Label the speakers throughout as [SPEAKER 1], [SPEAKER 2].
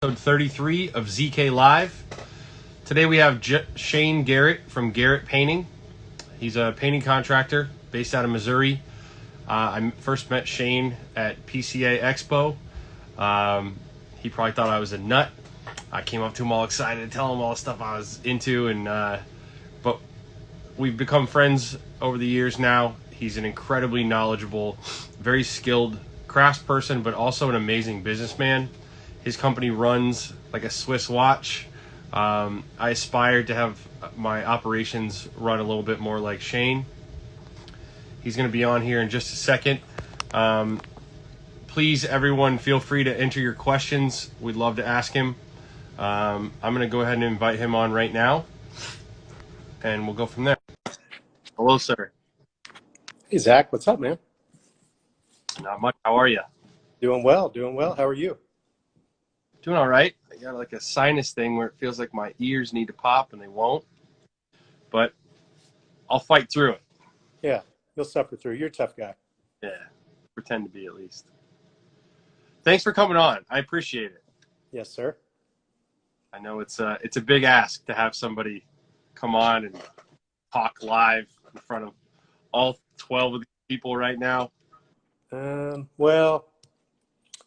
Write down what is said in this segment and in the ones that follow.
[SPEAKER 1] Episode 33 of ZK Live. Today we have Shane Garrett from Garrett Painting. He's a painting contractor based out of Missouri. I first met Shane at PCA Expo. He probably thought I was a nut. I came up to him all excited to tell him all the stuff I was into, but we've become friends over the years now. He's an incredibly knowledgeable, very skilled craftsperson, but also an amazing businessman. His company runs like a Swiss watch. I aspired to have my operations run a little bit more like Shane. He's going to be on here in just a second. Please, everyone, feel free to enter your questions. We'd love to ask him. I'm going to go ahead and invite him on right now, and we'll go from there. Hello, sir.
[SPEAKER 2] Hey, Zach. What's up, man?
[SPEAKER 1] Not much. How are you?
[SPEAKER 2] Doing well. Doing well. How are you?
[SPEAKER 1] Doing all right. I got like a sinus thing where it feels like my ears need to pop and they won't, but I'll fight through it.
[SPEAKER 2] Yeah, you'll suffer through. You're a tough guy.
[SPEAKER 1] Yeah, pretend to be at least. Thanks for coming on. I appreciate it.
[SPEAKER 2] Yes, sir.
[SPEAKER 1] I know it's a big ask to have somebody come on and talk live in front of all 12 of these people right now.
[SPEAKER 2] Well,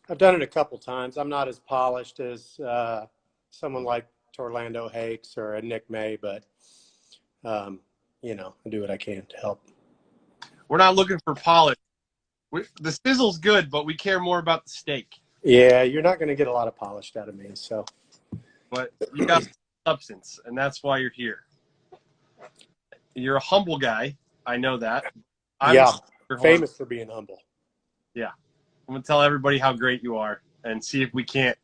[SPEAKER 2] I've done it a couple times. I'm not as polished as someone like Torlando Hakes or a Nick May, but I do what I can to help.
[SPEAKER 1] We're not looking for polish. The sizzle's good, but we care more about the steak.
[SPEAKER 2] Yeah, you're not going to get a lot of polished out of me. So,
[SPEAKER 1] but you got substance, and that's why you're here. You're a humble guy. I know that.
[SPEAKER 2] I'm famous for being humble.
[SPEAKER 1] Yeah. I'm going to tell everybody how great you are and see if we can't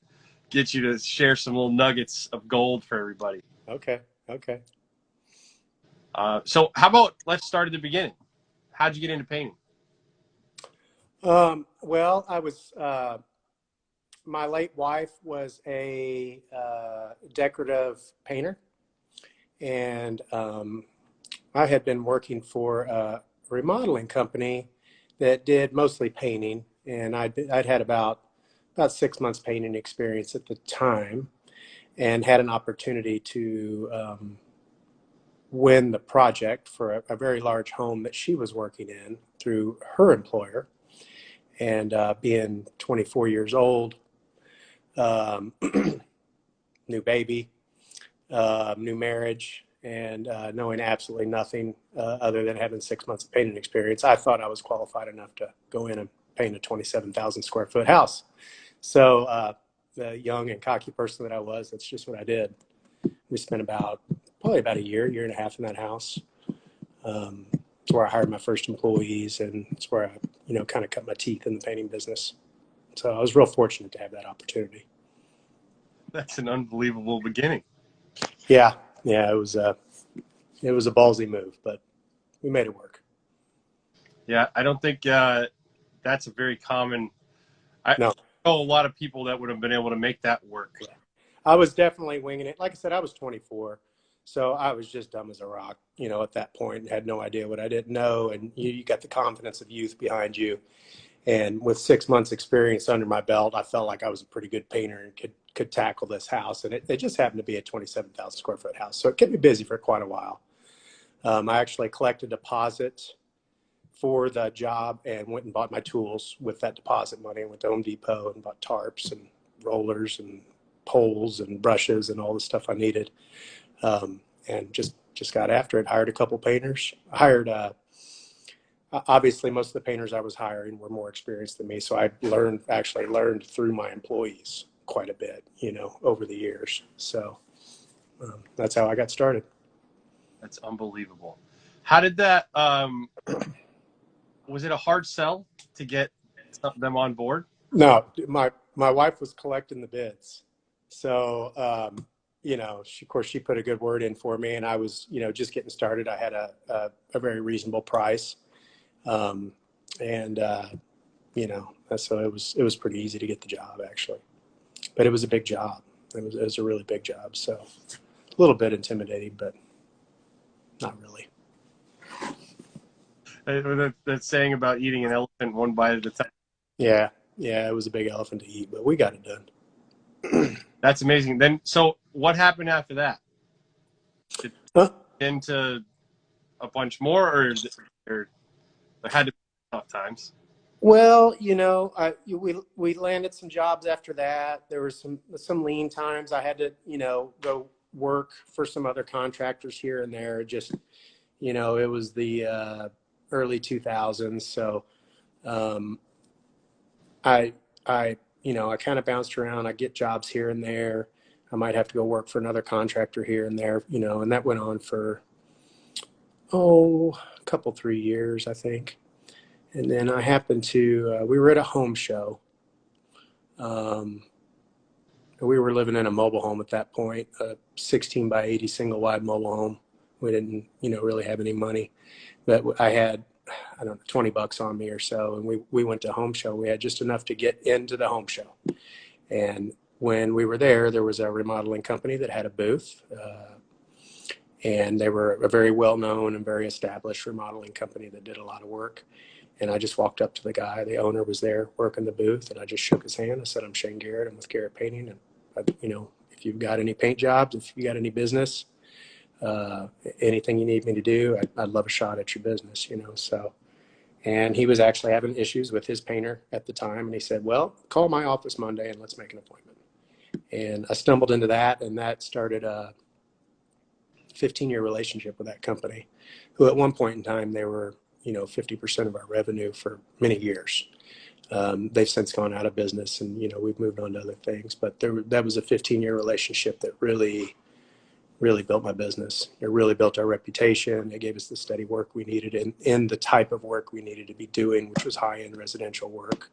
[SPEAKER 1] get you to share some little nuggets of gold for everybody.
[SPEAKER 2] Okay. Okay.
[SPEAKER 1] So how about let's start at the beginning. How'd you get into painting?
[SPEAKER 2] Well, I was, my late wife was a decorative painter, and I had been working for a remodeling company that did mostly painting, and I'd had about 6 months painting experience at the time, and had an opportunity to win the project for a very large home that she was working in through her employer. And being 24 years old, new baby, new marriage, and knowing absolutely nothing other than having 6 months of painting experience, I thought I was qualified enough to go in and paint a 27,000 square foot house. So the young and cocky person that I was, that's just what I did. We spent probably about a year and a half in that house. It's where I hired my first employees, and it's where I, kind of cut my teeth in the painting business. So I was real fortunate to have that opportunity.
[SPEAKER 1] That's an unbelievable beginning.
[SPEAKER 2] Yeah, it was a ballsy move, but we made it work.
[SPEAKER 1] Yeah, I don't think that's a very common. I know a lot of people that would have been able to make that work.
[SPEAKER 2] Yeah. I was definitely winging it. Like I said, I was 24, so I was just dumb as a rock, at that point, and had no idea what I didn't know. And you got the confidence of youth behind you. And with 6 months experience under my belt, I felt like I was a pretty good painter and could tackle this house. And it just happened to be a 27,000 square foot house. So it kept me busy for quite a while. I actually collected deposits for the job and went and bought my tools with that deposit money. I went to Home Depot and bought tarps and rollers and poles and brushes and all the stuff I needed. And just got after it. Hired a couple painters. Obviously, most of the painters I was hiring were more experienced than me, so I actually learned through my employees quite a bit, over the years. So that's how I got started.
[SPEAKER 1] That's unbelievable. How did that? Was it a hard sell to get them on board?
[SPEAKER 2] No, my wife was collecting the bids, so she put a good word in for me, and I was just getting started. I had a very reasonable price. So it was pretty easy to get the job, actually, but it was a big job. It was a really big job. So a little bit intimidating, but not really.
[SPEAKER 1] That saying about eating an elephant one bite at a time.
[SPEAKER 2] Yeah. It was a big elephant to eat, but we got it done.
[SPEAKER 1] That's amazing. Then, so what happened after that? Did
[SPEAKER 2] Huh?
[SPEAKER 1] you get into a bunch more, or there had to be tough times?
[SPEAKER 2] Well, we landed some jobs after that. There was some lean times. I had to, go work for some other contractors here and there. Just, it was the early 2000s, so um, I I kind of bounced around. I get jobs here and there. I might have to go work for another contractor here and there, and that went on for a couple 3 years, I think. And then I happened to we were at a home show. Um, we were living in a mobile home at that point, a 16 by 80 single wide mobile home. We didn't, really have any money, but I had, I don't know, $20 on me or so. And we went to a home show. We had just enough to get into the home show. And when we were there, there was a remodeling company that had a booth. And they were a very well-known and very established remodeling company that did a lot of work. And I just walked up to the guy, the owner was there working the booth, and I just shook his hand. I said, "I'm Shane Garrett. I'm with Garrett Painting. And, if you've got any paint jobs, if you got any business, uh, anything you need me to do, I'd love a shot at your business. So, and he was actually having issues with his painter at the time. And he said, "Well, call my office Monday and let's make an appointment." And I stumbled into that, and that started a 15-year relationship with that company, who at one point in time, they were, 50% of our revenue for many years. They've since gone out of business, and we've moved on to other things. But that was a 15-year relationship that really, really built my business. It really built our reputation. It gave us the steady work we needed in the type of work we needed to be doing, which was high-end residential work,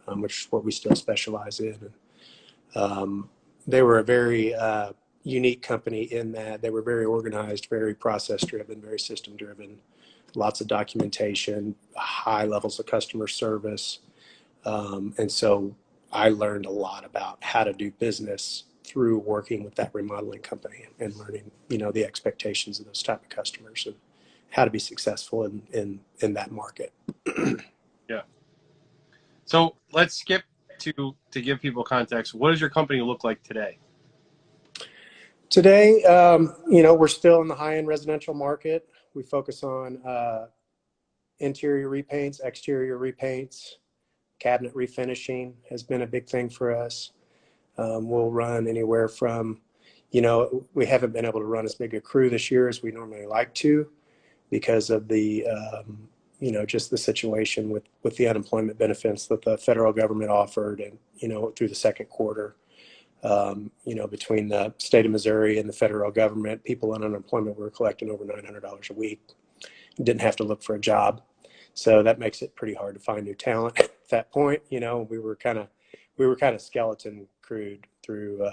[SPEAKER 2] which is what we still specialize in. They were a very unique company in that they were very organized, very process-driven, very system-driven, lots of documentation, high levels of customer service. And so I learned a lot about how to do business through working with that remodeling company and learning, the expectations of those type of customers and how to be successful in that market.
[SPEAKER 1] Yeah. So let's skip to give people context. What does your company look like today?
[SPEAKER 2] Today, we're still in the high-end residential market. We focus on interior repaints, exterior repaints, cabinet refinishing has been a big thing for us. We'll run anywhere from, we haven't been able to run as big a crew this year as we normally like to because of the, just the situation with the unemployment benefits that the federal government offered and, through the second quarter. Between the state of Missouri and the federal government, people on unemployment were collecting over $900 a week. Didn't have to look for a job. So that makes it pretty hard to find new talent at that point. We were kind of skeleton crewed through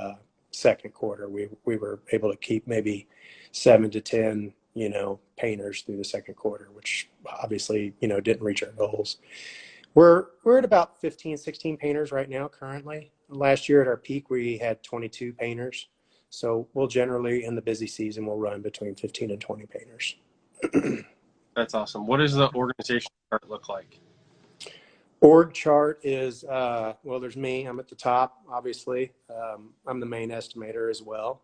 [SPEAKER 2] second quarter. We were able to keep maybe 7 to 10, painters through the second quarter, which obviously, didn't reach our goals. We're at about 15, 16 painters right now currently. Last year at our peak, we had 22 painters. So we'll generally, in the busy season, we'll run between 15 and 20 painters.
[SPEAKER 1] That's awesome. What does the organization chart look like?
[SPEAKER 2] Org chart is, well, there's me. I'm at the top, obviously. I'm the main estimator as well.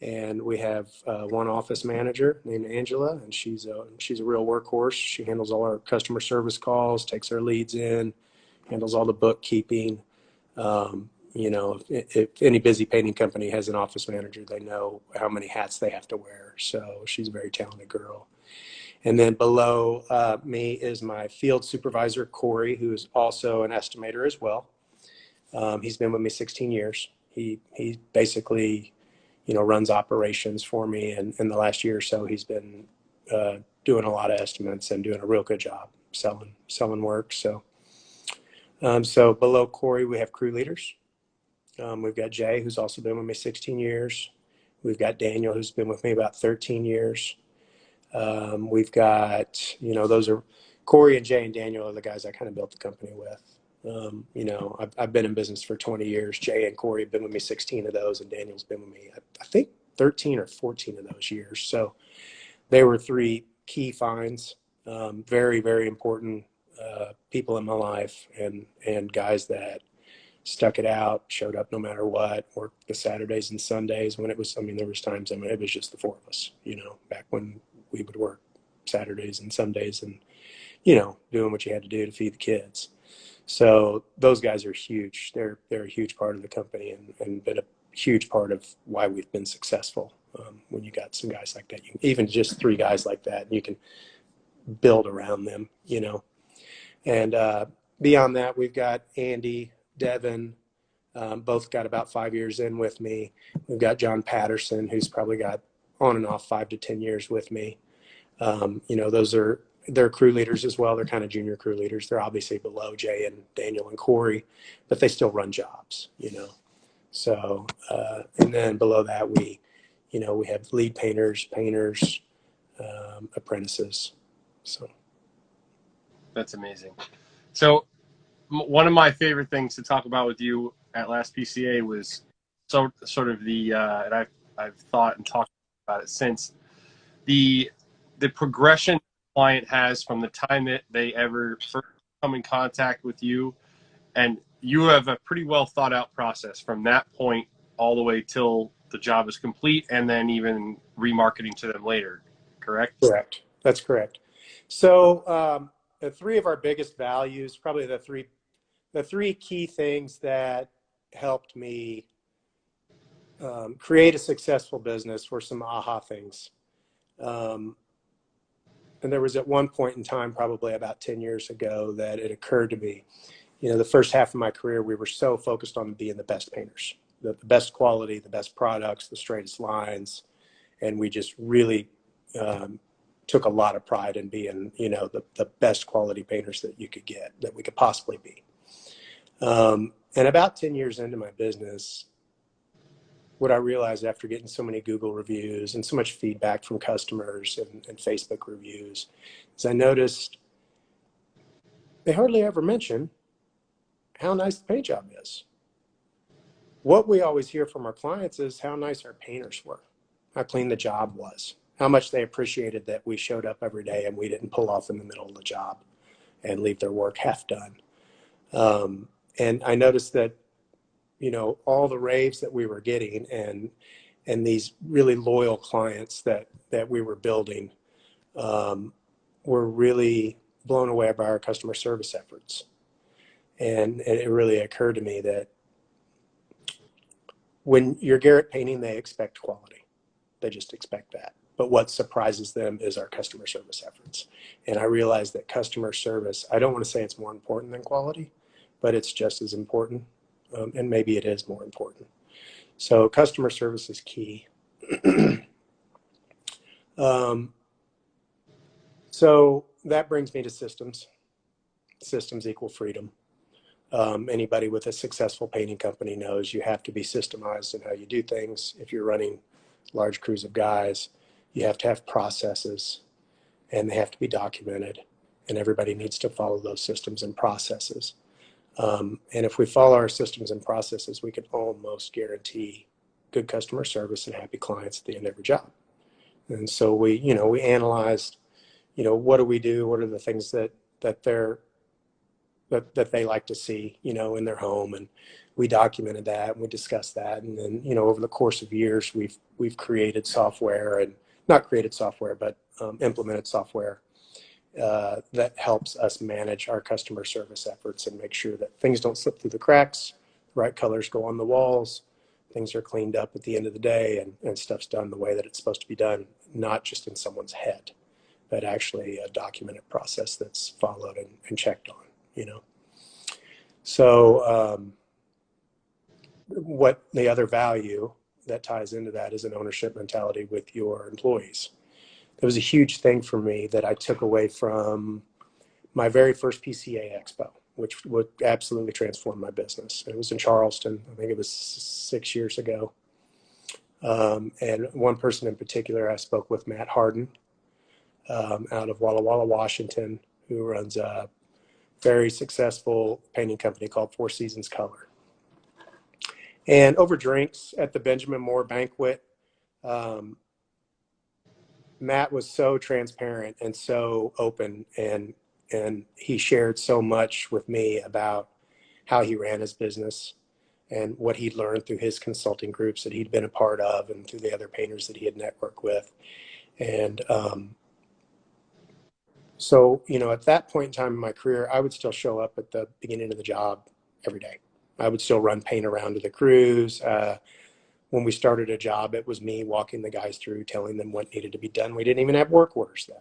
[SPEAKER 2] And we have one office manager named Angela, and she's a real workhorse. She handles all our customer service calls, takes our leads in, handles all the bookkeeping. If any busy painting company has an office manager, they know how many hats they have to wear. So she's a very talented girl. And then below me is my field supervisor, Corey, who is also an estimator as well. He's been with me 16 years. He basically, runs operations for me. And in the last year or so, he's been doing a lot of estimates and doing a real good job selling work. So below Corey, we have crew leaders. We've got Jay, who's also been with me 16 years. We've got Daniel, who's been with me about 13 years. We've got, those are Corey and Jay and Daniel are the guys I kind of built the company with. I've been in business for 20 years. Jay and Corey have been with me 16 of those, and Daniel's been with me, I think 13 or 14 of those years. So they were three key finds, very, very important people in my life and guys that stuck it out, showed up no matter what, worked the Saturdays and Sundays when it was, I mean, there was times, I mean, it was just the four of us, you know, back when we would work Saturdays and Sundays and, you know, doing what you had to do to feed the kids. So those guys are huge. They're a huge part of the company and been a huge part of why we've been successful. When you got some guys like that, even just three guys like that, you can build around them, you know. And beyond that, we've got Andy, Devin, both got about 5 years in with me. We've got John Patterson, who's probably got on and off 5 to 10 years with me. You know, they're crew leaders as well. They're kind of junior crew leaders. They're obviously below Jay and Daniel and Corey, but they still run jobs, you know. So, and then below that, we have lead painters, apprentices. So
[SPEAKER 1] That's amazing. So one of my favorite things to talk about with you at last PCA was sort of the and I've thought and talked about it since, the progression the client has from the time that they ever first come in contact with you, and you have a pretty well thought out process from that point all the way till the job is complete, and then even remarketing to them later. Correct?
[SPEAKER 2] correct. That's correct. So the three of our biggest values, probably the three key things that helped me create a successful business were some aha things. And there was at one point in time, probably about 10 years ago, that it occurred to me, you know, the first half of my career, we were so focused on being the best painters, the best quality, the best products, the straightest lines. And we just really took a lot of pride in being, you know, the best quality painters that you could get, that we could possibly be. And about 10 years into my business, what I realized after getting so many Google reviews and so much feedback from customers and Facebook reviews is I noticed they hardly ever mention how nice the paint job is. What we always hear from our clients is how nice our painters were, how clean the job was, how much they appreciated that we showed up every day and we didn't pull off in the middle of the job and leave their work half done. And I noticed that, you know, all the raves that we were getting and these really loyal clients that we were building were really blown away by our customer service efforts. And it really occurred to me that when you're Garrett painting, they expect quality. They just expect that. But what surprises them is our customer service efforts. And I realized that customer service, I don't want to say it's more important than quality, but it's just as important. And maybe it is more important. So customer service is key. So that brings me to systems. Systems equal freedom. Anybody with a successful painting company knows you have to be systemized in how you do things. If you're running large crews of guys, you have to have processes and they have to be documented, and everybody needs to follow those systems and processes. And if we follow our systems and processes, we can almost guarantee good customer service and happy clients at the end of every job. And so we analyzed, you know, what do we do? What are the things that they like to see, you know, in their home, and we documented that and we discussed that. And then, you know, over the course of years, we've created software, and not created software, but implemented software that helps us manage our customer service efforts and make sure that things don't slip through the cracks, the right colors go on the walls, things are cleaned up at the end of the day, and stuff's done the way that it's supposed to be done, not just in someone's head, but actually a documented process that's followed and checked on, you know. So what the other value that ties into that is an ownership mentality with your employees. It was a huge thing for me that I took away from my very first PCA Expo, which would absolutely transform my business. It was in Charleston. I think it was 6 years ago. And one person in particular, I spoke with Matt Harden out of Walla Walla, Washington, who runs a very successful painting company called Four Seasons Color. And over drinks at the Benjamin Moore banquet, Matt was so transparent and so open, and he shared so much with me about how he ran his business, and what he'd learned through his consulting groups that he'd been a part of and through the other painters that he had networked with. And so, at that point in time in my career, I would still show up at the beginning of the job every day. I would still run paint around to the crews. When we started a job, it was me walking the guys through, telling them what needed to be done. We didn't even have work orders then.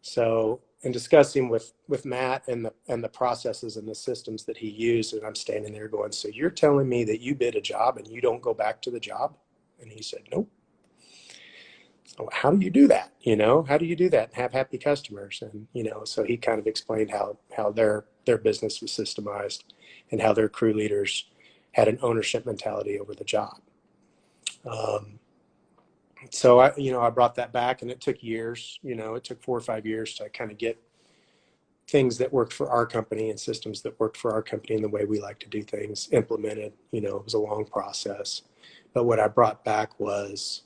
[SPEAKER 2] So in discussing with Matt and the processes and the systems that he used, and I'm standing there going, so you're telling me that you bid a job and you don't go back to the job? And he said, nope. So how do you do that? How do you do that and have happy customers? And, so he kind of explained how their business was systemized and how their crew leaders had an ownership mentality over the job. So I brought that back, and it took years. It took 4 or 5 years to kind of get things that worked for our company and systems that worked for our company and the way we like to do things implemented. It was a long process, but what I brought back was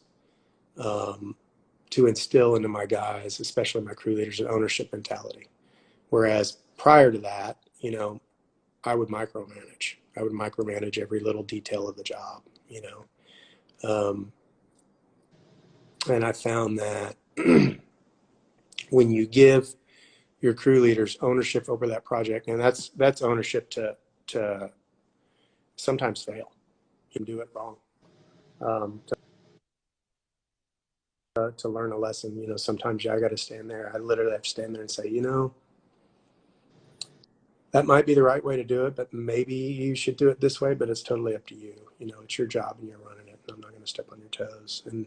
[SPEAKER 2] to instill into my guys, especially my crew leaders, an ownership mentality. Whereas prior to that, I would micromanage. I would micromanage every little detail of the job. And I found that when you give your crew leaders ownership over that project, and that's ownership to sometimes fail. You can do it wrong. To learn a lesson, sometimes I got to stand there. I literally have to stand there and say, that might be the right way to do it, but maybe you should do it this way, but it's totally up to you. It's your job and you're running it, and I'm not going to step on your toes. And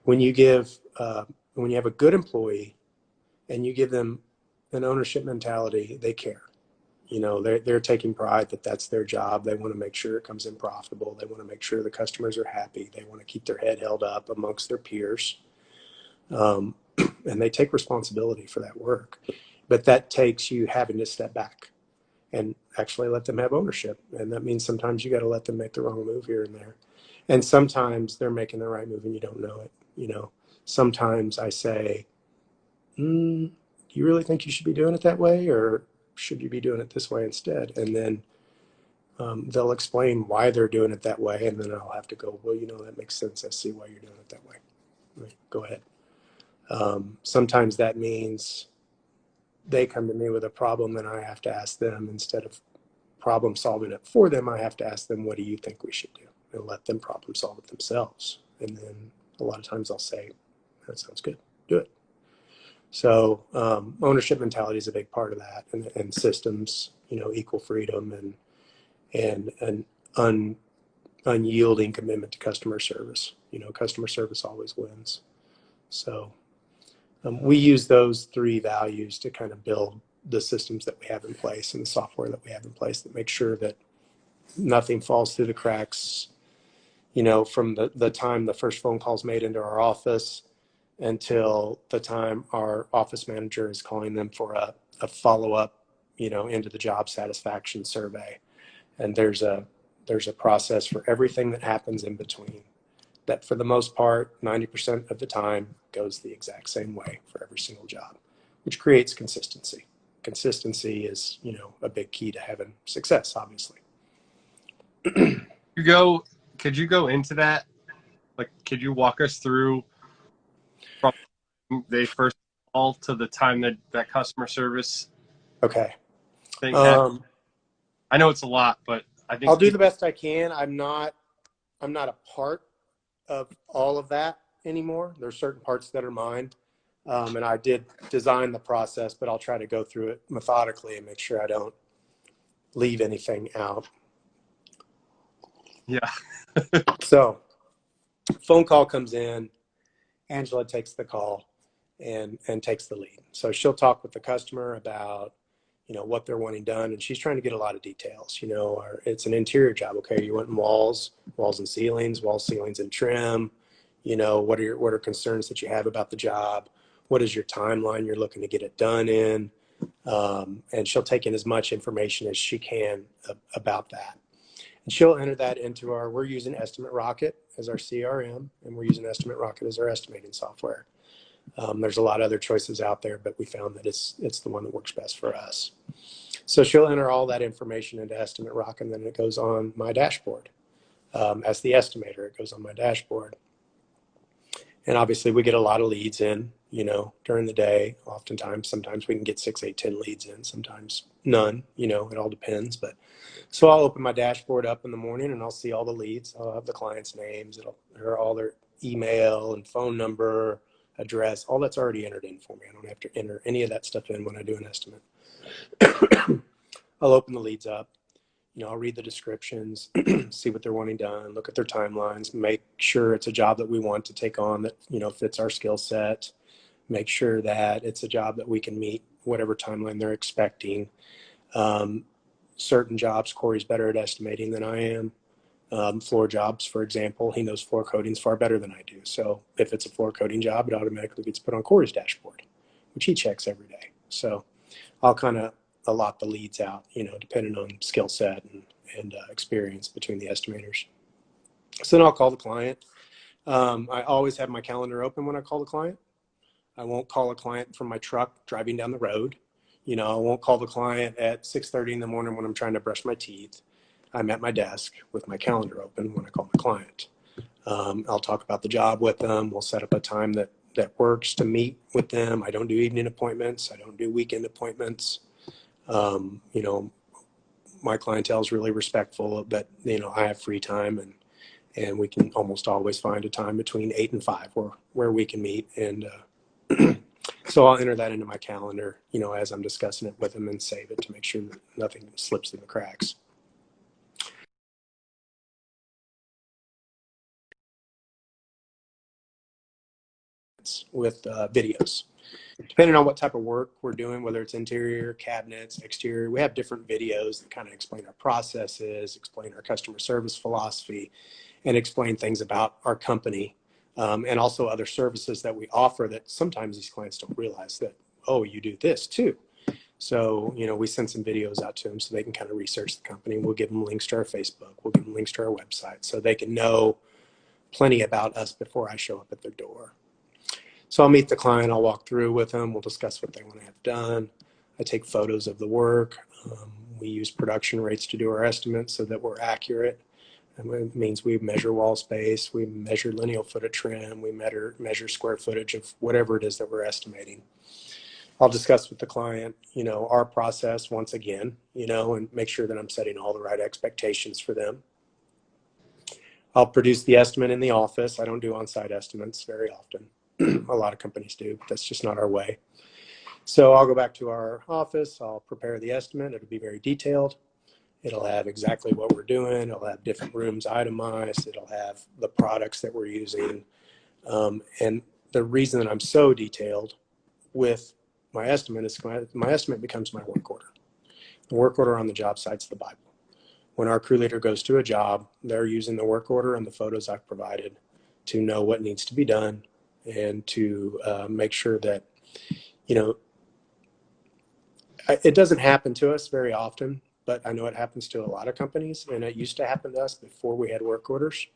[SPEAKER 2] when you have a good employee and you give them an ownership mentality, they care. They're taking pride that that's their job. They want to make sure it comes in profitable. They want to make sure the customers are happy. They want to keep their head held up amongst their peers. And they take responsibility for that work. But that takes you having to step back and actually let them have ownership. And that means sometimes you got to let them make the wrong move here and there. And sometimes they're making the right move and you don't know it. Sometimes I say, do you really think you should be doing it that way? Or should you be doing it this way instead? And then they'll explain why they're doing it that way. And then I'll have to go, well, that makes sense. I see why you're doing it that way. Right, go ahead. Sometimes that means they come to me with a problem and I have to ask them, instead of problem solving it for them, I have to ask them, what do you think we should do? And let them problem solve it themselves. And then a lot of times I'll say, that sounds good, do it. So ownership mentality is a big part of that, and systems, equal freedom and an unyielding commitment to customer service. Customer service always wins. So we use those 3 values to kind of build the systems that we have in place and the software that we have in place that make sure that nothing falls through the cracks, from the time the first phone call's made into our office until the time our office manager is calling them for a follow-up, into the job satisfaction survey. And there's a process for everything that happens in between, that for the most part, 90% of the time goes the exact same way for every single job, which creates consistency. Consistency is, a big key to having success, obviously.
[SPEAKER 1] Could you go into that? Like, could you walk us through from they first call to the time that customer service
[SPEAKER 2] Okay.
[SPEAKER 1] thing happened? I know it's a lot, but I think
[SPEAKER 2] I'll do the best I can. I'm not a part of all of that anymore. There's certain parts that are mine. And I did design the process, but I'll try to go through it methodically and make sure I don't leave anything out.
[SPEAKER 1] Yeah.
[SPEAKER 2] So phone call comes in, Angela takes the call and takes the lead. So she'll talk with the customer about, what they're wanting done. And she's trying to get a lot of details, or it's an interior job. Okay. You want walls and ceilings, and trim, what are concerns that you have about the job? What is your timeline you're looking to get it done in? And she'll take in as much information as she can about that. And she'll enter that into we're using Estimate Rocket as our CRM, and we're using Estimate Rocket as our estimating software. There's a lot of other choices out there, but we found that it's the one that works best for us. So she'll enter all that information into Estimate Rock, and then it goes on my dashboard. As the estimator, it goes on my dashboard. And obviously we get a lot of leads in, during the day. Oftentimes, sometimes we can get 6, 8, 10 leads in, sometimes none, it all depends. But so I'll open my dashboard up in the morning and I'll see all the leads. I'll have the clients' names, it'll have all their email and phone number, address, all that's already entered in for me. I don't have to enter any of that stuff in when I do an estimate. I'll open the leads up. I'll read the descriptions, see what they're wanting done, look at their timelines, make sure it's a job that we want to take on that, fits our skill set, make sure that it's a job that we can meet whatever timeline they're expecting. Certain jobs, Corey's better at estimating than I am. Floor jobs, for example, he knows floor coatings far better than I do. So if it's a floor coating job, it automatically gets put on Corey's dashboard, which he checks every day. So I'll kind of allot the leads out, depending on skill set and experience between the estimators. So then I'll call the client. I always have my calendar open when I call the client. I won't call a client from my truck driving down the road. I won't call the client at 6:30 in the morning when I'm trying to brush my teeth. I'm at my desk with my calendar open when I call my client. I'll talk about the job with them. We'll set up a time that works to meet with them. I don't do evening appointments. I don't do weekend appointments. My clientele is really respectful, but I have free time, and we can almost always find a time between 8 and 5 where we can meet. And so I'll enter that into my calendar, as I'm discussing it with them, and save it to make sure that nothing slips through the cracks. With videos. Depending on what type of work we're doing, whether it's interior, cabinets, exterior, we have different videos that kind of explain our processes, explain our customer service philosophy, and explain things about our company, and also other services that we offer that sometimes these clients don't realize that, oh, you do this too. So, we send some videos out to them so they can kind of research the company. We'll give them links to our Facebook. We'll give them links to our website so they can know plenty about us before I show up at their door. So I'll meet the client, I'll walk through with them, we'll discuss what they want to have done. I take photos of the work. We use production rates to do our estimates so that we're accurate. And it means we measure wall space, we measure lineal foot of trim, we measure square footage of whatever it is that we're estimating. I'll discuss with the client, our process once again, and make sure that I'm setting all the right expectations for them. I'll produce the estimate in the office. I don't do on-site estimates very often. A lot of companies do, but that's just not our way. So I'll go back to our office. I'll prepare the estimate. It'll be very detailed. It'll have exactly what we're doing. It'll have different rooms itemized. It'll have the products that we're using. And the reason that I'm so detailed with my estimate is my estimate becomes my work order. The work order on the job site's the Bible. When our crew leader goes to a job, they're using the work order and the photos I've provided to know what needs to be done, and to make sure that, it doesn't happen to us very often, but I know it happens to a lot of companies, and it used to happen to us before we had work orders.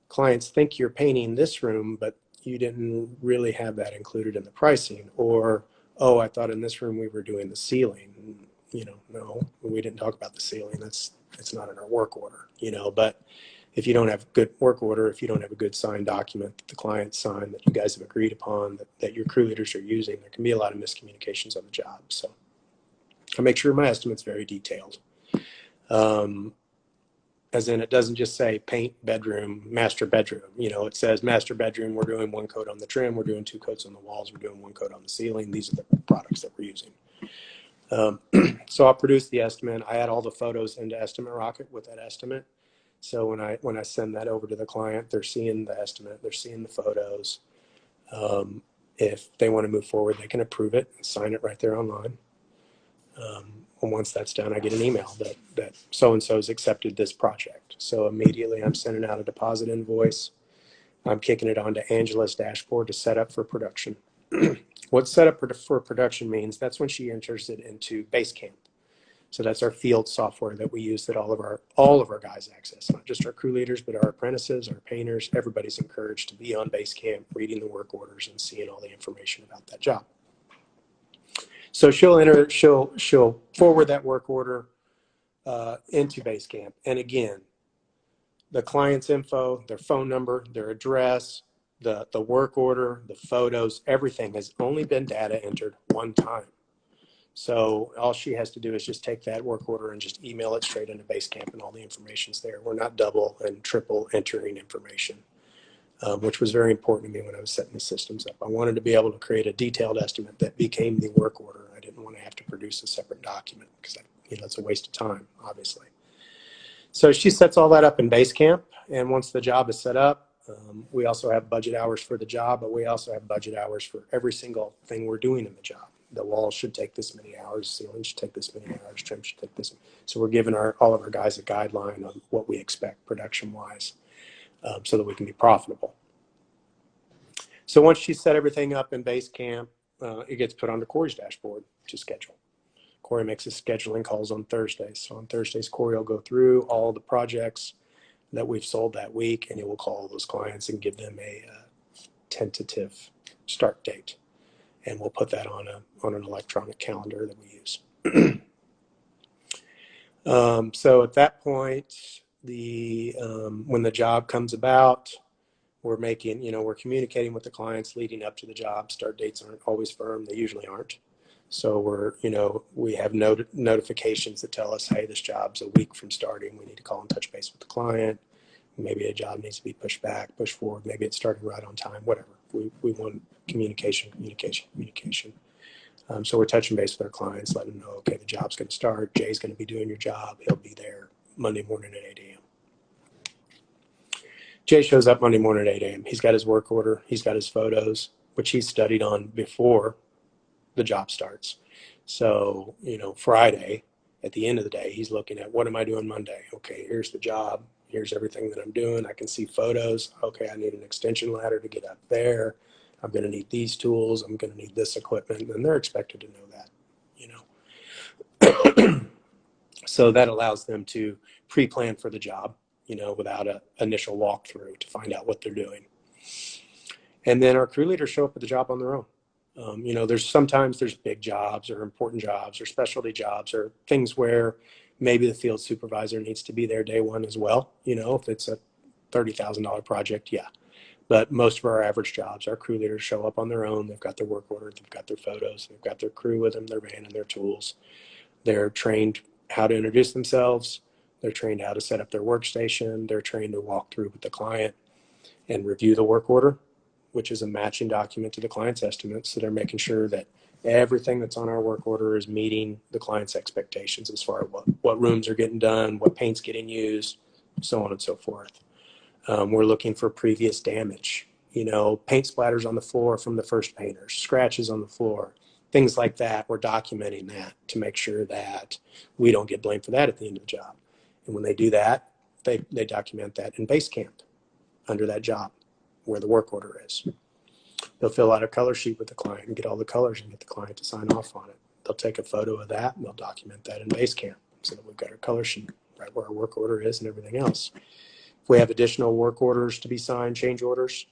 [SPEAKER 2] Clients think you're painting this room, but you didn't really have that included in the pricing. Or, oh, I thought in this room we were doing the ceiling. No, we didn't talk about the ceiling. It's not in our work order, but if you don't have a good work order, if you don't have a good signed document that the client signed, that you guys have agreed upon, that your crew leaders are using, there can be a lot of miscommunications on the job. So I make sure my estimate's very detailed. As in, it doesn't just say paint bedroom, master bedroom. It says master bedroom, we're doing 1 coat on the trim, we're doing 2 coats on the walls, we're doing 1 coat on the ceiling. These are the products that we're using. So I'll produce the estimate. I add all the photos into Estimate Rocket with that estimate. So when I send that over to the client, they're seeing the estimate, they're seeing the photos. If they want to move forward, they can approve it and sign it right there online. And once that's done, I get an email that so-and-so's accepted this project. So immediately I'm sending out a deposit invoice. I'm kicking it onto Angela's dashboard to set up for production. What set up for production means, that's when she enters it into Basecamp. So that's our field software that we use, that all of our guys access, not just our crew leaders, but our apprentices, our painters. Everybody's encouraged to be on Basecamp, reading the work orders and seeing all the information about that job. So she'll forward that work order into Basecamp. And again, the client's info, their phone number, their address, the work order, the photos, everything has only been data entered one time. So all she has to do is just take that work order and just email it straight into Basecamp, and all the information's there. We're not double and triple entering information, which was very important to me when I was setting the systems up. I wanted to be able to create a detailed estimate that became the work order. I didn't want to have to produce a separate document because it's a waste of time, obviously. So she sets all that up in Basecamp, and once the job is set up, we also have budget hours for the job, but we also have budget hours for every single thing we're doing in the job. The wall should take this many hours, ceiling should take this many hours, trim should take this. So we're giving all of our guys a guideline on what we expect production-wise, so that we can be profitable. So once she set everything up in Basecamp, it gets put onto Corey's dashboard to schedule. Corey makes his scheduling calls on Thursdays. So on Thursdays, Corey will go through all the projects that we've sold that week, and he will call those clients and give them a tentative start date. And we'll put that on an electronic calendar that we use. So at that point, when the job comes about, we're communicating with the clients leading up to the job. Start dates aren't always firm. They usually aren't. So we have notifications that tell us, hey, this job's a week from starting. We need to call and touch base with the client. Maybe a job needs to be pushed back, pushed forward. Maybe it's starting right on time, whatever. We want communication. So we're touching base with our clients, letting them know, okay, the job's going to start. Jay's going to be doing your job. He'll be there Monday morning at 8 a.m. Jay shows up Monday morning at 8 a.m. He's got his work order. He's got his photos, which he studied on before the job starts. So, Friday, at the end of the day, he's looking at, what am I doing Monday? Okay, here's the job. Here's everything that I'm doing. I can see photos. Okay, I need an extension ladder to get up there. I'm going to need these tools. I'm going to need this equipment. And they're expected to know that, So that allows them to pre-plan for the job, without an initial walkthrough to find out what they're doing. And then our crew leaders show up at the job on their own. Sometimes there's big jobs or important jobs or specialty jobs or things where maybe the field supervisor needs to be there day one as well. If it's a $30,000 project, yeah. But most of our average jobs, our crew leaders show up on their own. They've got their work order, they've got their photos, they've got their crew with them, their van and their tools. They're trained how to introduce themselves. They're trained how to set up their workstation. They're trained to walk through with the client and review the work order, which is a matching document to the client's estimates. So they're making sure that everything that's on our work order is meeting the client's expectations as far as what rooms are getting done, what paint's getting used, so on and so forth. We're looking for previous damage, paint splatters on the floor from the first painters, scratches on the floor, things like that. We're documenting that to make sure that we don't get blamed for that at the end of the job. And when they do that, they document that in Basecamp under that job where the work order is. They'll fill out a color sheet with the client and get all the colors and get the client to sign off on it. They'll take a photo of that and they'll document that in Basecamp so that we've got our color sheet right where our work order is and everything else. If we have additional work orders to be signed, change orders,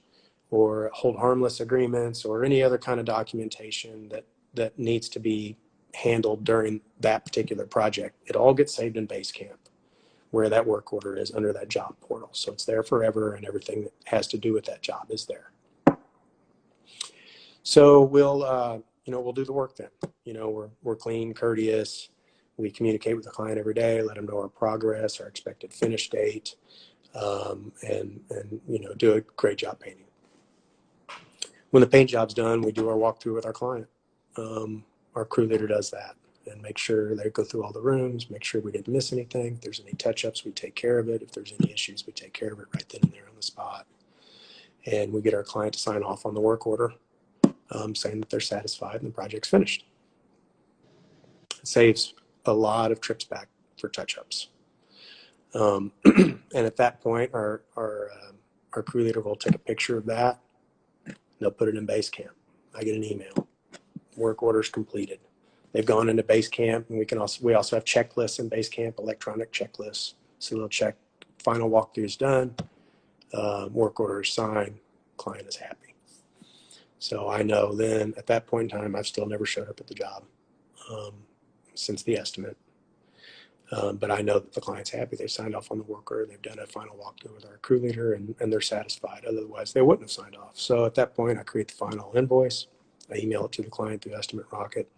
[SPEAKER 2] or hold harmless agreements, or any other kind of documentation that needs to be handled during that particular project, it all gets saved in Basecamp where that work order is under that job portal. So it's there forever, and everything that has to do with that job is there. So we'll do the work then. We're clean, courteous. We communicate with the client every day, let them know our progress, our expected finish date, and do a great job painting. When the paint job's done, we do our walkthrough with our client. Our crew leader does that and make sure they go through all the rooms, make sure we didn't miss anything. If there's any touch-ups, we take care of it. If there's any issues, we take care of it right then and there on the spot. And we get our client to sign off on the work order, saying that they're satisfied and the project's finished. It saves a lot of trips back for touch-ups. And at that point, our crew leader will take a picture of that. They'll put it in Basecamp. I get an email. Work orders completed. They've gone into Basecamp, and we also have checklists in Basecamp, electronic checklists. So they'll check final walkthrough is done, work order is signed, client is happy. So I know then at that point in time, I've still never showed up at the job. since the estimate. But I know that the client's happy. They signed off on the work order. They've done a final walkthrough with our crew leader, and they're satisfied. Otherwise, they wouldn't have signed off. So at that point, I create the final invoice. I email it to the client through Estimate Rocket.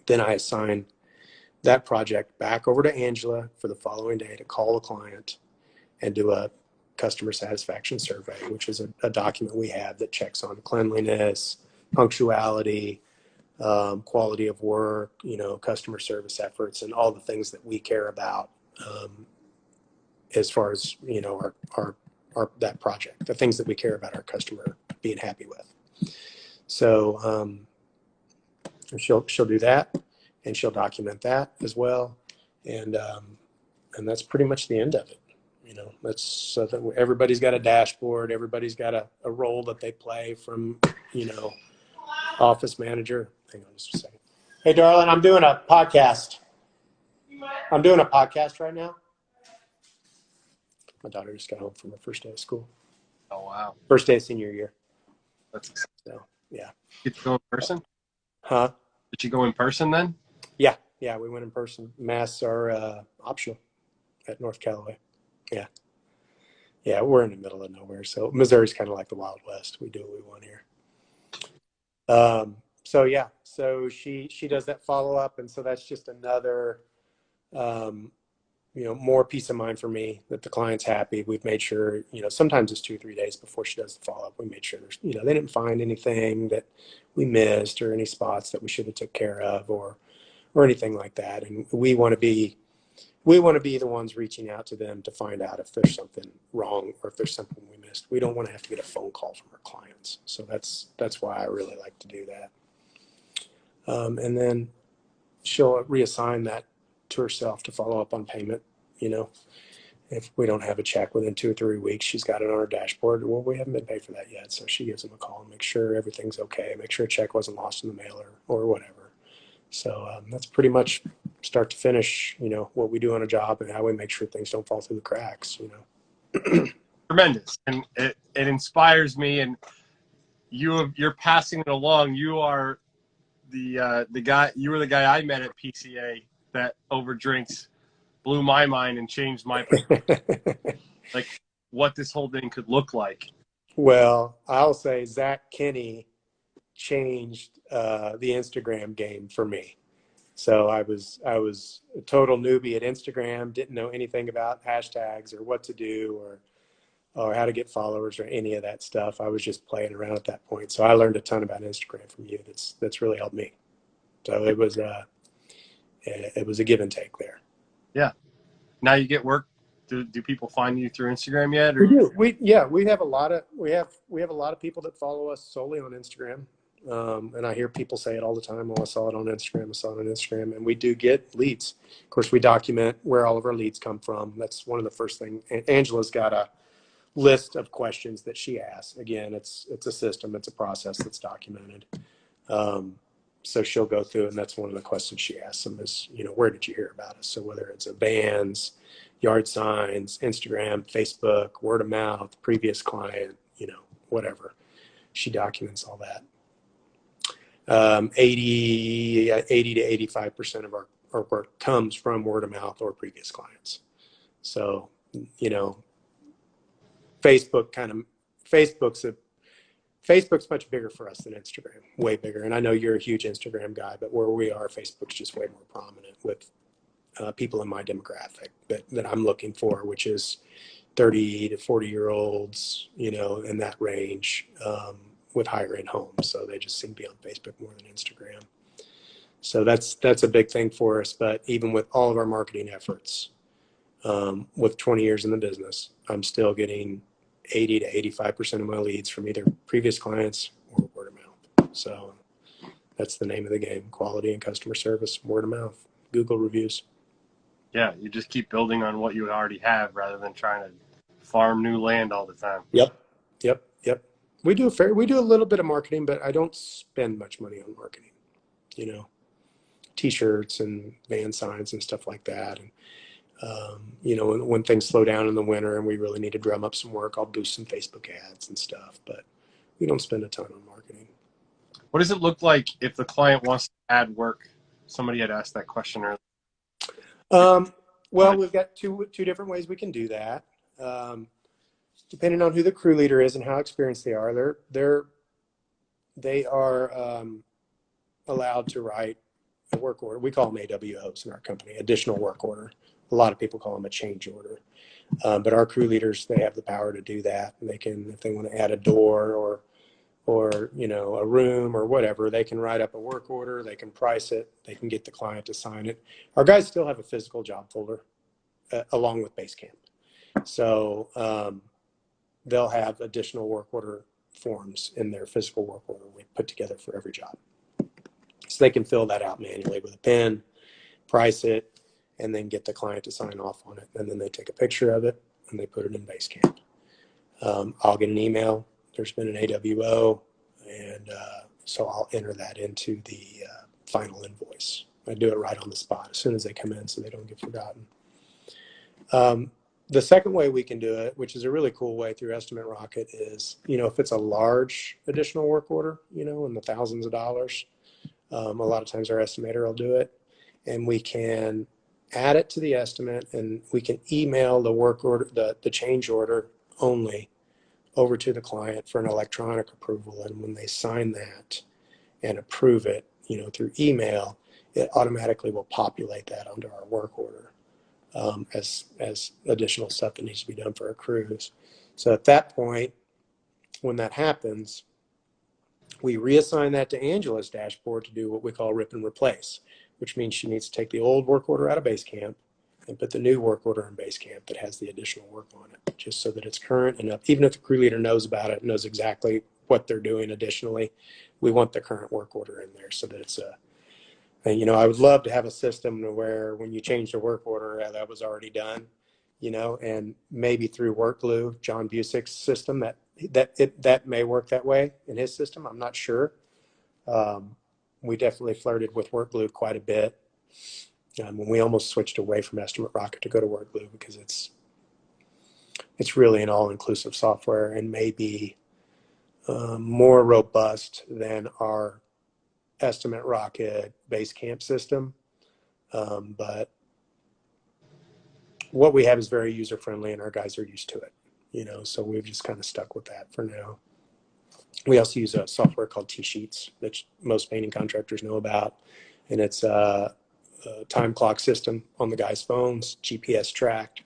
[SPEAKER 2] Then I assign that project back over to Angela for the following day to call the client and do a customer satisfaction survey, which is a document we have that checks on cleanliness, punctuality, quality of work, customer service efforts, and all the things that we care about as far as our that project, the things that we care about our customer being happy with. So she'll do that, and she'll document that as well, and that's pretty much the end of it. That's so that everybody's got a dashboard, everybody's got a role that they play from office manager. Hang on just a second. Hey, darling, I'm doing a podcast. I'm doing a podcast right now. My daughter just got home from her first day of school.
[SPEAKER 1] Oh, wow.
[SPEAKER 2] First day of senior year.
[SPEAKER 1] That's exciting.
[SPEAKER 2] So, yeah.
[SPEAKER 1] Did you go in person?
[SPEAKER 2] Huh?
[SPEAKER 1] Did you go in person then?
[SPEAKER 2] Yeah. Yeah, we went in person. Masks are optional at North Callaway. Yeah. Yeah, we're in the middle of nowhere. So Missouri's kind of like the Wild West. We do what we want here. So yeah, so she does that follow up, and so that's just another, more peace of mind for me that the client's happy. We've made sure, sometimes it's 2 or 3 days before she does the follow up. We made sure there's, they didn't find anything that we missed or any spots that we should have took care of or anything like that. And we want to be the ones reaching out to them to find out if there's something wrong or if there's something we missed. We don't want to have to get a phone call from our clients. So that's why I really like to do that. And then she'll reassign that to herself to follow up on payment. If we don't have a check within 2 or 3 weeks, she's got it on her dashboard. Well, we haven't been paid for that yet. So she gives them a call and make sure everything's okay, make sure a check wasn't lost in the mail or whatever. So that's pretty much start to finish, what we do on a job and how we make sure things don't fall through the cracks,
[SPEAKER 1] Tremendous. And it inspires me, and you're passing it along. You are the guy, you were the guy I met at PCA that over drinks blew my mind and changed my like what this whole thing could look like.
[SPEAKER 2] Well, I'll say Zach Kenney changed the Instagram game for me. So I was a total newbie at Instagram, didn't know anything about hashtags or what to do or how to get followers or any of that stuff. I was just playing around at that point. So I learned a ton about Instagram from you. That's really helped me. So it was a give and take there.
[SPEAKER 1] Yeah. Now you get work. Do people find you through Instagram yet? Or?
[SPEAKER 2] We do. We have a lot of people that follow us solely on Instagram. And I hear people say it all the time. Oh, I saw it on Instagram. And we do get leads. Of course, we document where all of our leads come from. That's one of the first things. Angela's got a list of questions that she asks. Again, it's a system. It's a process that's documented. So she'll go through, and that's one of the questions she asks them is, where did you hear about us? So whether it's a vans, yard signs, Instagram, Facebook, word of mouth, previous client, whatever. She documents all that. 80 to 85% of our work comes from word of mouth or previous clients. So, Facebook's much bigger for us than Instagram, way bigger. And I know you're a huge Instagram guy, but where we are, Facebook's just way more prominent with people in my demographic that I'm looking for, which is 30 to 40-year-olds, in that range, with higher end homes. So they just seem to be on Facebook more than Instagram. So that's a big thing for us. But even with all of our marketing efforts, with 20 years in the business, I'm still getting 80 to 85% of my leads from either previous clients or word of mouth. So that's the name of the game: quality and customer service, word of mouth, Google reviews.
[SPEAKER 1] Yeah, you just keep building on what you already have rather than trying to farm new land all the time.
[SPEAKER 2] Yep. We do a little bit of marketing, but I don't spend much money on marketing. T-shirts and van signs and stuff like that. And when things slow down in the winter and we really need to drum up some work, I'll boost some Facebook ads and stuff, but we don't spend a ton on marketing.
[SPEAKER 1] What does it look like if the client wants to add work Somebody had asked that question earlier.
[SPEAKER 2] Well, we've got two different ways we can do that. Depending on who the crew leader is and how experienced they are, they are allowed to write a work order. We call them AWOs in our company, additional work order. A lot of people call them a change order. But our crew leaders, they have the power to do that. And they can, if they want to add a door or a room or whatever, they can write up a work order, they can price it, they can get the client to sign it. Our guys still have a physical job folder along with Basecamp. So they'll have additional work order forms in their physical work order we put together for every job. So they can fill that out manually with a pen, price it, and then get the client to sign off on it. And then they take a picture of it and they put it in Basecamp. I'll get an email. There's been an AWO, and so I'll enter that into the final invoice. I do it right on the spot as soon as they come in so they don't get forgotten. The second way we can do it, which is a really cool way through Estimate Rocket, is, if it's a large additional work order, in the thousands of dollars, a lot of times our estimator will do it, and we can add it to the estimate, and we can email the work order, the change order only, over to the client for an electronic approval. And when they sign that and approve it, through email, it automatically will populate that onto our work order as additional stuff that needs to be done for our crews. So at that point, when that happens, we reassign that to Angela's dashboard to do what we call rip and replace, which means she needs to take the old work order out of Basecamp and put the new work order in Basecamp that has the additional work on it, just so that it's current enough. Even if the crew leader knows about it, knows exactly what they're doing additionally, we want the current work order in there so that it's I would love to have a system where when you change the work order, that was already done, and maybe through WorkGlue, John Busick's system, that may work that way in his system. I'm not sure. We definitely flirted with WorkGlue quite a bit. When we almost switched away from Estimate Rocket to go to WorkGlue because it's really an all-inclusive software and maybe more robust than our Estimate Rocket Basecamp system. But what we have is very user-friendly and our guys are used to it, so we've just kind of stuck with that for now. We also use a software called T-Sheets that most painting contractors know about, and it's a time clock system on the guys' phones, GPS tracked.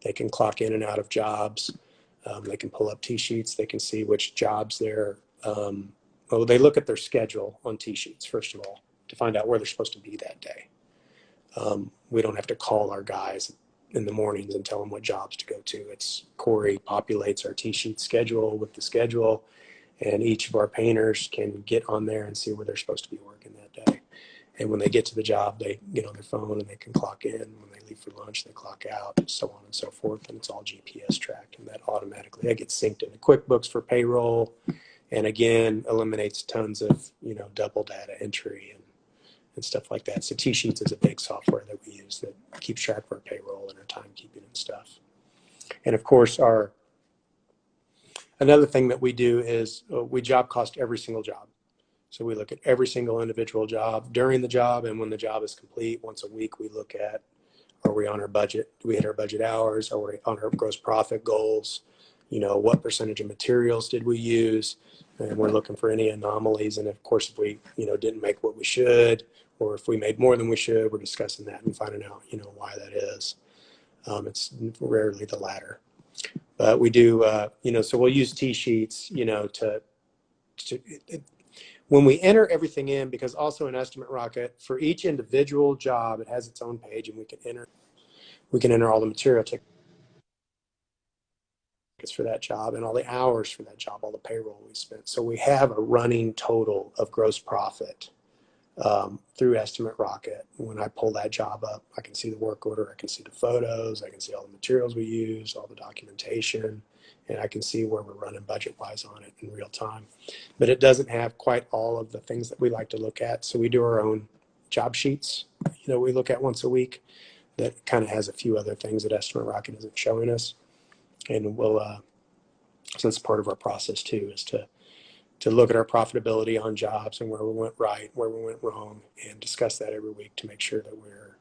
[SPEAKER 2] They can clock in and out of jobs. They can pull up T-Sheets. They can see which jobs they're they look at their schedule on T-Sheets, first of all, to find out where they're supposed to be that day. We don't have to call our guys in the mornings and tell them what jobs to go to. It's Corey populates our T-Sheet schedule with the schedule, and each of our painters can get on there and see where they're supposed to be working that day. And when they get to the job, they get on their phone and they can clock in. When they leave for lunch, they clock out, so on and so forth. And it's all GPS tracked, and that gets synced into QuickBooks for payroll. And again, eliminates tons of, double data entry and stuff like that. So T-Sheets is a big software that we use that keeps track of our payroll and our timekeeping and stuff. And of course, another thing that we do is we job cost every single job. So we look at every single individual job during the job, and when the job is complete, once a week we look at, are we on our budget? Do we hit our budget hours? Are we on our gross profit goals? What percentage of materials did we use? And we're looking for any anomalies. And of course, if we, didn't make what we should, or if we made more than we should, we're discussing that and finding out, why that is. It's rarely the latter. But we do, so we'll use T-Sheets, when we enter everything in, because also in Estimate Rocket, for each individual job, it has its own page, and we can enter all the material tickets for that job and all the hours for that job, all the payroll we spent. So we have a running total of gross profit through Estimate Rocket. When I pull that job up, I can see the work order, I can see the photos, I can see all the materials we use, all the documentation, and I can see where we're running budget-wise on it in real time. But it doesn't have quite all of the things that we like to look at. So we do our own job sheets, we look at once a week that kind of has a few other things that Estimate Rocket isn't showing us. And we'll, so that's part of our process too, is to to look at our profitability on jobs and where we went right, where we went wrong, and discuss that every week to make sure that we're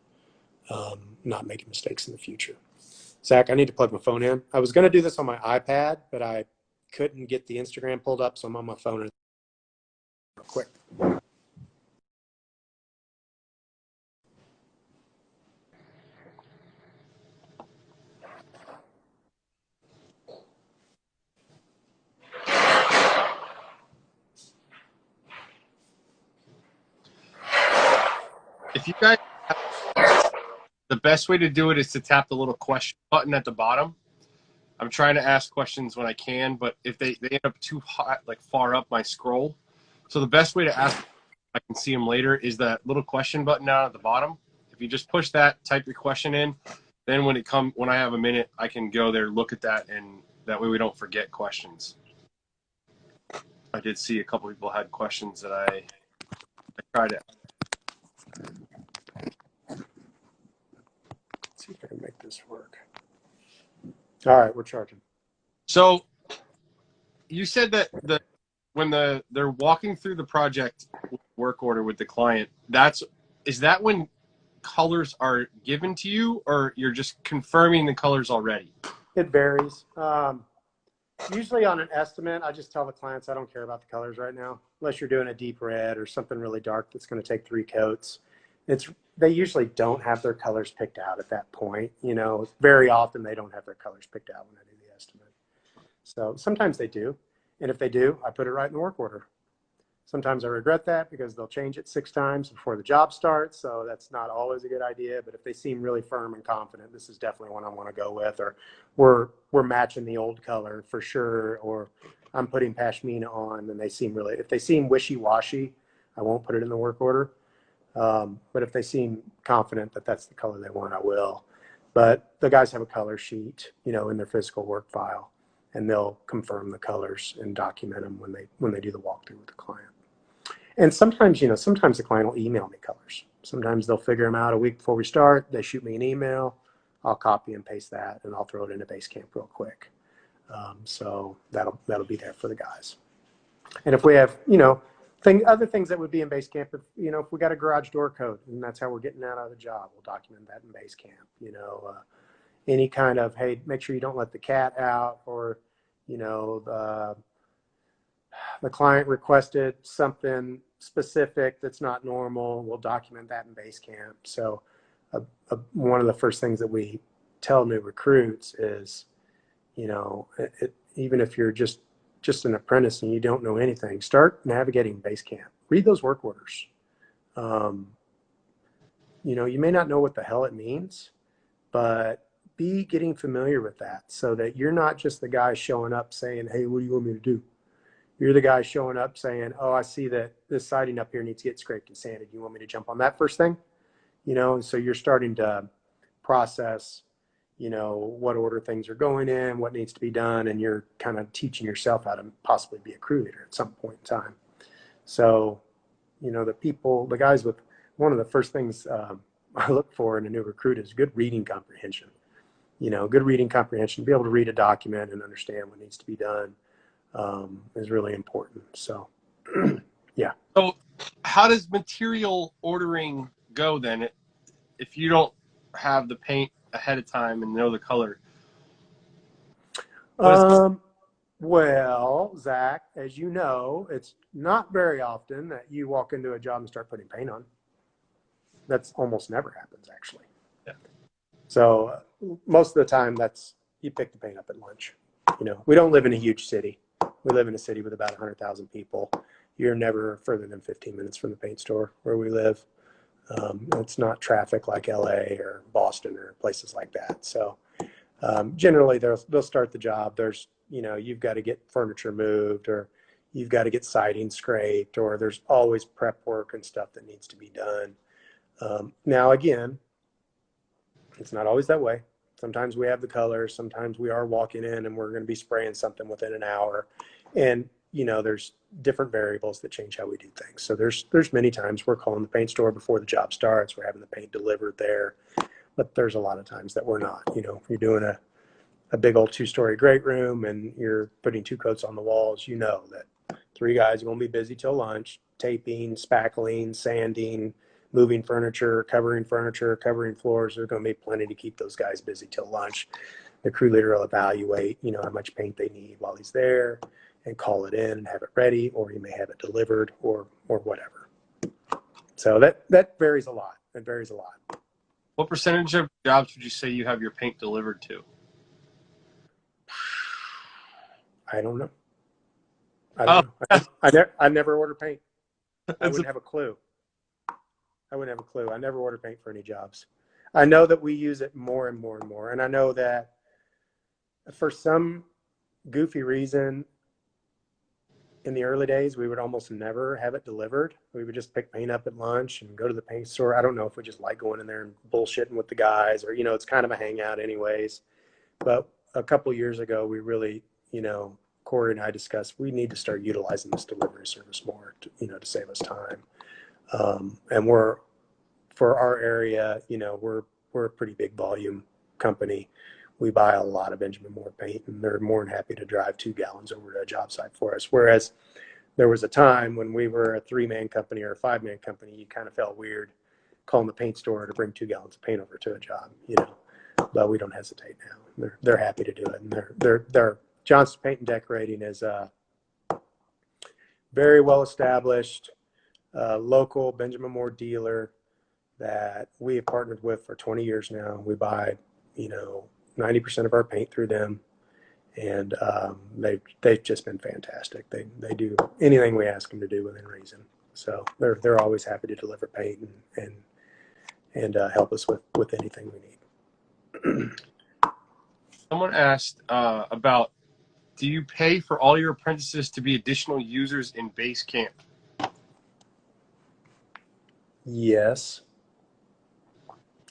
[SPEAKER 2] not making mistakes in the future. Zach, I need to plug my phone in. I was going to do this on my iPad, but I couldn't get the Instagram pulled up, so I'm on my phone real quick.
[SPEAKER 1] If you guys, the best way to do it is to tap the little question button at the bottom. I'm trying to ask questions when I can, but if they end up too hot, like far up my scroll. So the best way to ask, I can see them later, is that little question button down at the bottom. If you just push that, type your question in, then when I have a minute, I can go there, look at that, and that way we don't forget questions. I did see a couple people had questions that I tried to.
[SPEAKER 2] Let's see if I can make this work. All right, we're charging.
[SPEAKER 1] So you said that when they're walking through the project work order with the client, is that when colors are given to you, or you're just confirming the colors already?
[SPEAKER 2] It varies. Usually on an estimate, I just tell the clients I don't care about the colors right now, unless you're doing a deep red or something really dark that's going to take 3 coats. They usually don't have their colors picked out at that point. You know, very often they don't have their colors picked out when I do the estimate. So sometimes they do. And if they do, I put it right in the work order. Sometimes I regret that because they'll change it 6 times before the job starts. So that's not always a good idea. But if they seem really firm and confident, this is definitely one I want to go with, or we're matching the old color for sure, or I'm putting pashmina on, and if they seem wishy-washy, I won't put it in the work order. But if they seem confident that that's the color they want, I will. But the guys have a color sheet, you know, in their physical work file, and they'll confirm the colors and document them when they do the walkthrough with the client. And sometimes the client will email me colors. Sometimes they'll figure them out a week before we start. They shoot me an email. I'll copy and paste that, and I'll throw it into Basecamp real quick. So that'll be there for the guys. And if we have, other things that would be in Basecamp, if we got a garage door code and that's how we're getting out of the job, we'll document that in Basecamp. Any kind of, hey, make sure you don't let the cat out, or the client requested something specific that's not normal, we'll document that in Basecamp. So one of the first things that we tell new recruits is, even if you're just an apprentice and you don't know anything, start navigating Basecamp. Read those work orders. You may not know what the hell it means, but be getting familiar with that so that you're not just the guy showing up saying, hey, what do you want me to do? You're the guy showing up saying, oh, I see that this siding up here needs to get scraped and sanded. You want me to jump on that first thing? And so you're starting to process, what order things are going in, what needs to be done, and you're kind of teaching yourself how to possibly be a crew leader at some point in time. So, the guys with one of the first things I look for in a new recruit is good reading comprehension. Good reading comprehension, be able to read a document and understand what needs to be done is really important. So, yeah.
[SPEAKER 1] So how does material ordering go then? If you don't have the paint ahead of time and know the color?
[SPEAKER 2] Well, Zach, as you know, it's not very often that you walk into a job and start putting paint on. That's almost never happens, actually.
[SPEAKER 1] Yeah.
[SPEAKER 2] So most of the time, you pick the paint up at lunch. We don't live in a huge city. We live in a city with about 100,000 people. You're never further than 15 minutes from the paint store where we live. It's not traffic like LA or Boston or places like that. So generally, they'll start the job. There's, you've got to get furniture moved, or you've got to get siding scraped, or there's always prep work and stuff that needs to be done. Now, again, it's not always that way. Sometimes we have the colors. Sometimes we are walking in and we're going to be spraying something within an hour. And, there's different variables that change how we do things. So there's many times we're calling the paint store before the job starts. We're having the paint delivered there. But there's a lot of times that we're not. If you're doing a big old 2-story great room and you're putting 2 coats on the walls, that 3 guys are going to be busy till lunch, taping, spackling, sanding, moving furniture, covering floors. There's going to be plenty to keep those guys busy till lunch. The crew leader will evaluate, how much paint they need while he's there and call it in and have it ready, or he may have it delivered or whatever. So that varies a lot. It varies a lot.
[SPEAKER 1] What percentage of jobs would you say you have your paint delivered to?
[SPEAKER 2] I don't know. I don't know. I never order paint. I wouldn't have a clue. I never order paint for any jobs. I know that we use it more and more and more. And I know that for some goofy reason, in the early days, we would almost never have it delivered. We would just pick paint up at lunch and go to the paint store. I don't know if we just like going in there and bullshitting with the guys, or, it's kind of a hangout anyways. But a couple years ago, we really, Corey and I discussed, we need to start utilizing this delivery service more to save us time. And for our area, we're a pretty big volume company. We buy a lot of Benjamin Moore paint, and they're more than happy to drive 2 gallons over to a job site for us. Whereas there was a time when we were a 3-man company or a 5-man company, you kind of felt weird calling the paint store to bring 2 gallons of paint over to a job, but we don't hesitate now. They're happy to do it. And they're Johnston Paint and Decorating is a very well established local Benjamin Moore dealer that we have partnered with for 20 years now. We buy, 90% of our paint through them, and they've just been fantastic. They do anything we ask them to do within reason. So they're always happy to deliver paint and help us with anything we need.
[SPEAKER 1] Someone asked about, do you pay for all your apprentices to be additional users in base camp?
[SPEAKER 2] Yes.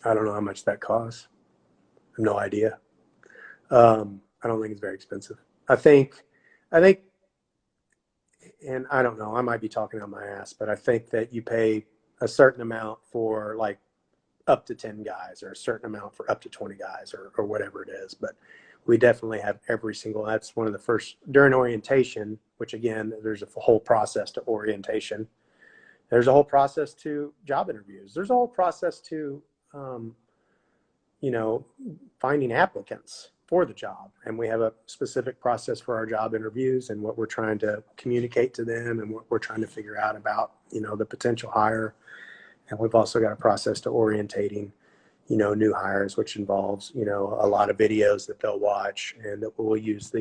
[SPEAKER 2] I don't know how much that costs. I have no idea. I don't think it's very expensive. I think, and I don't know, I might be talking on my ass, but I think that you pay a certain amount for like up to 10 guys, or a certain amount for up to 20 guys, or whatever it is. But we definitely have that's one of the first, during orientation, which again, there's a whole process to orientation. There's a whole process to job interviews. There's a whole process to, finding applicants for the job. And we have a specific process for our job interviews and what we're trying to communicate to them and what we're trying to figure out about, the potential hire. And we've also got a process to orientating, new hires, which involves, a lot of videos that they'll watch, and that we'll use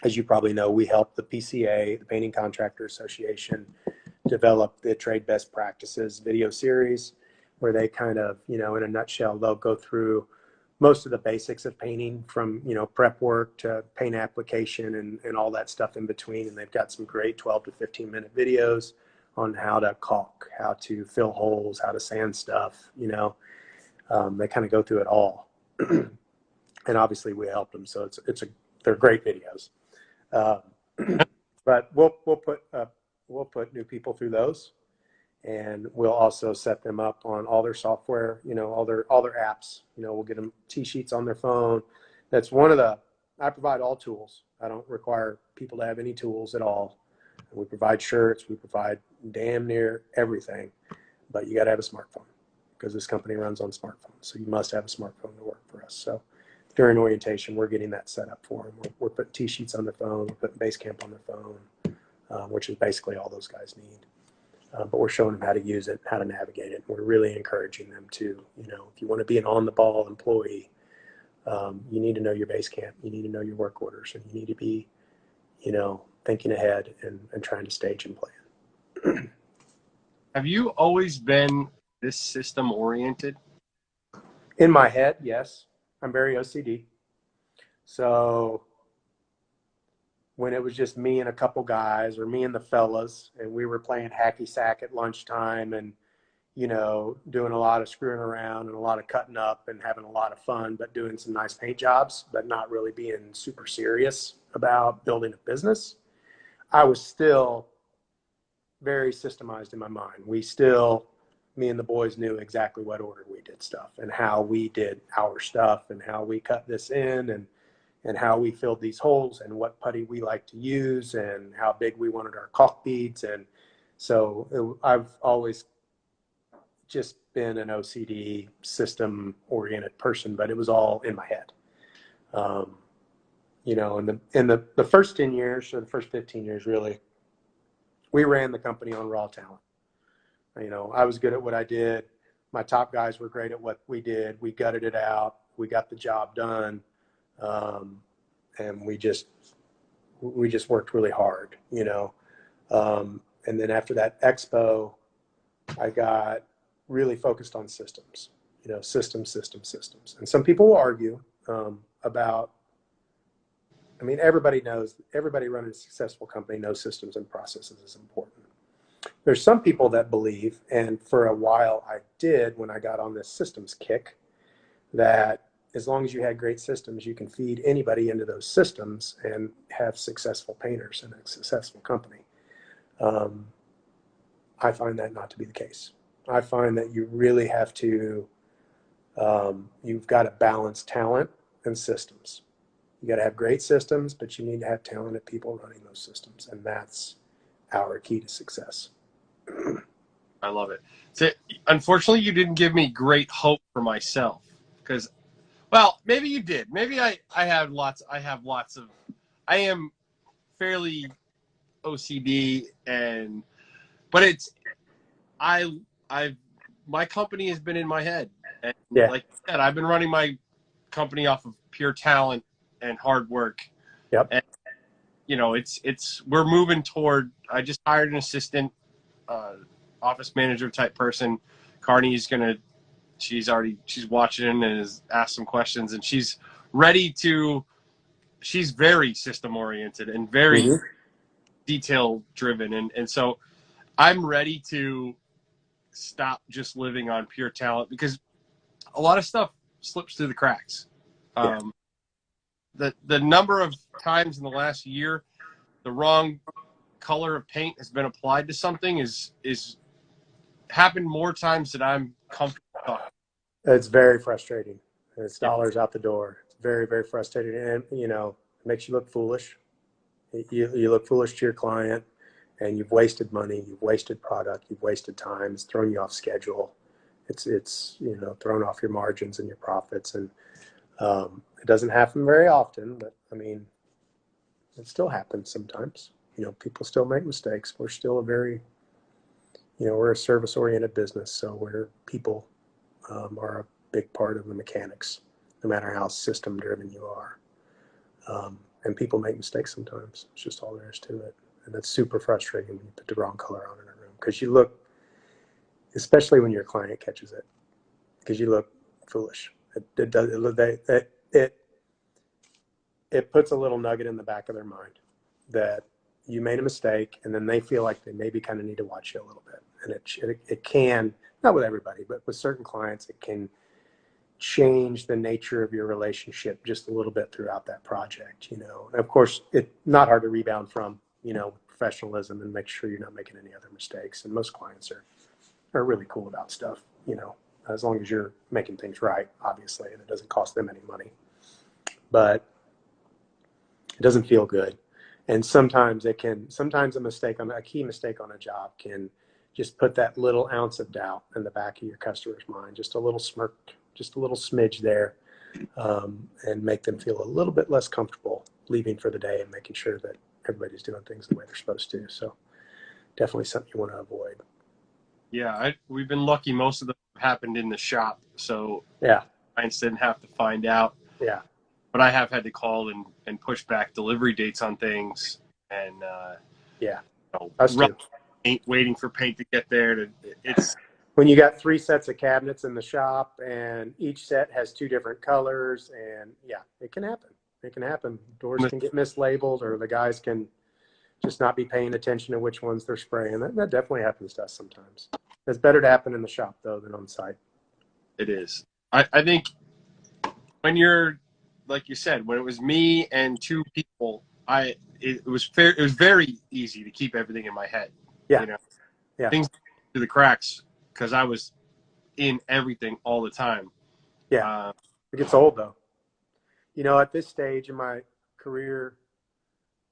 [SPEAKER 2] as you probably know, we help the PCA, the Painting Contractor Association, develop the trade best practices video series, where they kind of, in a nutshell, they'll go through most of the basics of painting, from, prep work to paint application and all that stuff in between. And they've got some great 12 to 15-minute videos on how to caulk, how to fill holes, how to sand stuff, they kind of go through it all. And obviously we help them. So they're great videos. But we'll put new people through those. And we'll also set them up on all their software, all their apps. We'll get them T-sheets on their phone. That's I provide all tools. I don't require people to have any tools at all. And we provide shirts. We provide damn near everything. But you got to have a smartphone, because this company runs on smartphones. So you must have a smartphone to work for us. So during orientation, we're getting that set up for them. We're putting T-sheets on their phone. We're putting Basecamp on their phone, which is basically all those guys need. But we're showing them how to use it, how to navigate it. We're really encouraging them to, if you want to be an on-the-ball employee, you need to know your base camp. You need to know your work orders, and you need to be, thinking ahead and trying to stage and plan.
[SPEAKER 1] Have you always been this system oriented?
[SPEAKER 2] In my head, yes. I'm very OCD. So when it was just me and a couple guys, or me and the fellas, and we were playing hacky sack at lunchtime and, doing a lot of screwing around and a lot of cutting up and having a lot of fun, but doing some nice paint jobs, but not really being super serious about building a business, I was still very systemized in my mind. Me and the boys knew exactly what order we did stuff and how we did our stuff and how we cut this in and how we filled these holes and what putty we like to use and how big we wanted our caulk beads. And so I've always just been an OCD system oriented person, but it was all in my head. You know, in the first 10 years or the first 15 years, really, we ran the company on raw talent. You know, I was good at what I did. My top guys were great at what we did. We gutted it out. We got the job done. And we just worked really hard, you know. And then after that expo, I got really focused on systems, you know, systems. And some people will argue about, I mean, everybody running a successful company knows systems and processes is important. There's some people that believe, and for a while I did when I got on this systems kick, that as long as you had great systems, you can feed anybody into those systems and have successful painters and a successful company. I find that not to be the case. I find that you really have to, you've got to balance talent and systems. You got to have great systems, but you need to have talented people running those systems. And that's our key to success.
[SPEAKER 1] I love it. So, unfortunately, you didn't give me great hope for myself because, well, maybe you did. Maybe I have lots of, I am fairly OCD but my company has been in my head. And
[SPEAKER 2] Yeah.
[SPEAKER 1] like you said, I've been running my company off of pure talent and hard work.
[SPEAKER 2] Yep.
[SPEAKER 1] And, you know, we're moving toward, I just hired an assistant, office manager type person. Carney's she's watching and has asked some questions, and she's very system oriented and very detail driven. And so I'm ready to stop just living on pure talent because a lot of stuff slips through the cracks.
[SPEAKER 2] Yeah.
[SPEAKER 1] The number of times in the last year the wrong color of paint has been applied to something is happened more times than I'm comfortable talking.
[SPEAKER 2] It's very frustrating. It's dollars out the door. It's very, very frustrating. And, you know, it makes you look foolish. You look foolish to your client, and you've wasted money, you've wasted product, you've wasted time. It's thrown you off schedule. It's you know, thrown off your margins and your profits. And it doesn't happen very often, but I mean, it still happens sometimes. You know, people still make mistakes. We're still we're a service-oriented business, so where people are a big part of the mechanics, no matter how system-driven you are. And people make mistakes sometimes. It's just all there is to it. And that's super frustrating when you put the wrong color on in a room. Because you look, especially when your client catches it, because you look foolish. It puts a little nugget in the back of their mind that you made a mistake, and then they feel like they maybe kind of need to watch you a little bit. And it can, not with everybody, but with certain clients, it can change the nature of your relationship just a little bit throughout that project, you know. And of course, it's not hard to rebound from, you know, professionalism and make sure you're not making any other mistakes. And most clients are really cool about stuff, you know, as long as you're making things right, obviously, and it doesn't cost them any money. But it doesn't feel good. And sometimes a key mistake on a job can just put that little ounce of doubt in the back of your customer's mind, just a little smirk, just a little smidge there, and make them feel a little bit less comfortable leaving for the day and making sure that everybody's doing things the way they're supposed to. So definitely something you want to avoid.
[SPEAKER 1] Yeah, we've been lucky. Most of them happened in the shop, so
[SPEAKER 2] yeah,
[SPEAKER 1] clients didn't have to find out.
[SPEAKER 2] Yeah.
[SPEAKER 1] But I have had to call and push back delivery dates on things, and waiting for paint to get there. It's
[SPEAKER 2] when you got 3 sets of cabinets in the shop, and each set has 2 different colors, and yeah, it can happen. It can happen. Doors can get mislabeled, or the guys can just not be paying attention to which ones they're spraying. That definitely happens to us sometimes. It's better to happen in the shop though than on site.
[SPEAKER 1] It is. I think when you're, like you said, when it was me and 2 people, it was very easy to keep everything in my head.
[SPEAKER 2] Yeah.
[SPEAKER 1] You know,
[SPEAKER 2] yeah.
[SPEAKER 1] Things through the cracks because I was in everything all the time.
[SPEAKER 2] Yeah. It gets old though. You know, at this stage in my career,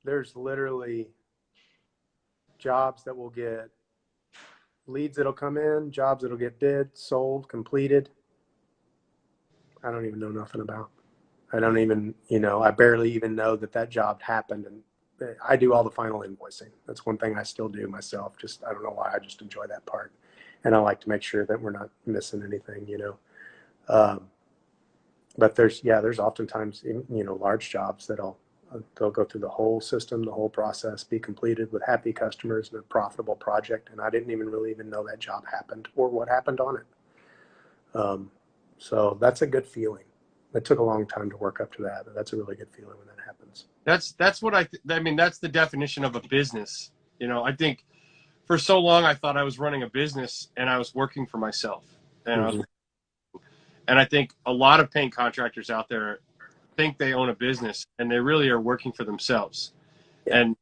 [SPEAKER 2] there's literally jobs that will get leads that'll come in, jobs that'll get bid, sold, completed. I don't even know nothing about. I don't even, you know, I barely even know that that job happened. And I do all the final invoicing. That's one thing I still do myself. Just, I don't know why. I just enjoy that part. And I like to make sure that we're not missing anything, you know. But there's oftentimes, you know, large jobs they'll go through the whole system, the whole process, be completed with happy customers and a profitable project. And I didn't even really know that job happened or what happened on it. So that's a good feeling. It took a long time to work up to that, but that's a really good feeling when that happens.
[SPEAKER 1] That's what I mean, that's the definition of a business. You know, I think for so long I thought I was running a business and I was working for myself. And
[SPEAKER 2] Mm-hmm.
[SPEAKER 1] and I think a lot of paint contractors out there think they own a business and they really are working for themselves.
[SPEAKER 2] Yeah.
[SPEAKER 1] And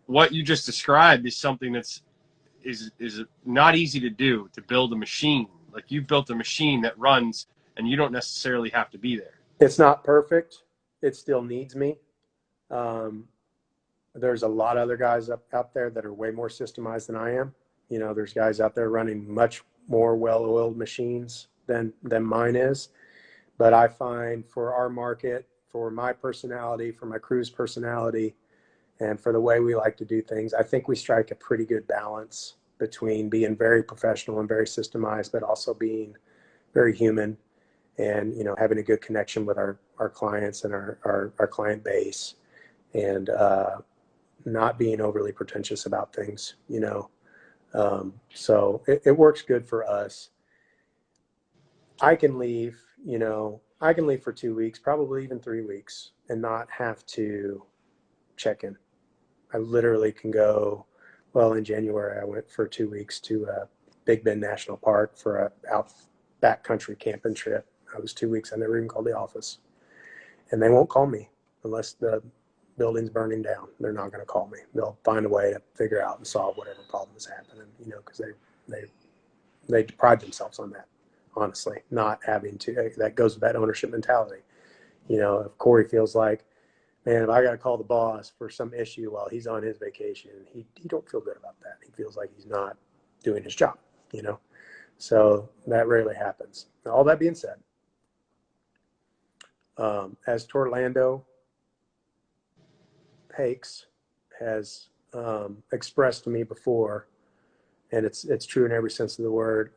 [SPEAKER 1] what you just described is something is not easy to do, to build a machine. Like you've built a machine that runs and you don't necessarily have to be there.
[SPEAKER 2] It's not perfect. It still needs me. There's a lot of other guys out there that are way more systemized than I am. You know, there's guys out there running much more well-oiled machines than mine is. But I find for our market, for my personality, for my crew's personality, and for the way we like to do things, I think we strike a pretty good balance between being very professional and very systemized, but also being very human and, you know, having a good connection with our clients and our client base, and not being overly pretentious about things, you know. So it works good for us. I can leave, you know, I can leave for 2 weeks, probably even 3 weeks, and not have to check in. I literally can go, well, in January, I went for 2 weeks to Big Bend National Park for a out backcountry camping trip. I was 2 weeks. I never even called the office. And they won't call me unless the building's burning down. They're not going to call me. They'll find a way to figure out and solve whatever problem is happening, you know, because they pride themselves on that, honestly, not having to. That goes with that ownership mentality. You know, if Corey feels like, man, if I got to call the boss for some issue while he's on his vacation, he don't feel good about that. He feels like he's not doing his job, you know. So that rarely happens. Now, all that being said, as Torlando Hakes has expressed to me before, and it's true in every sense of the word,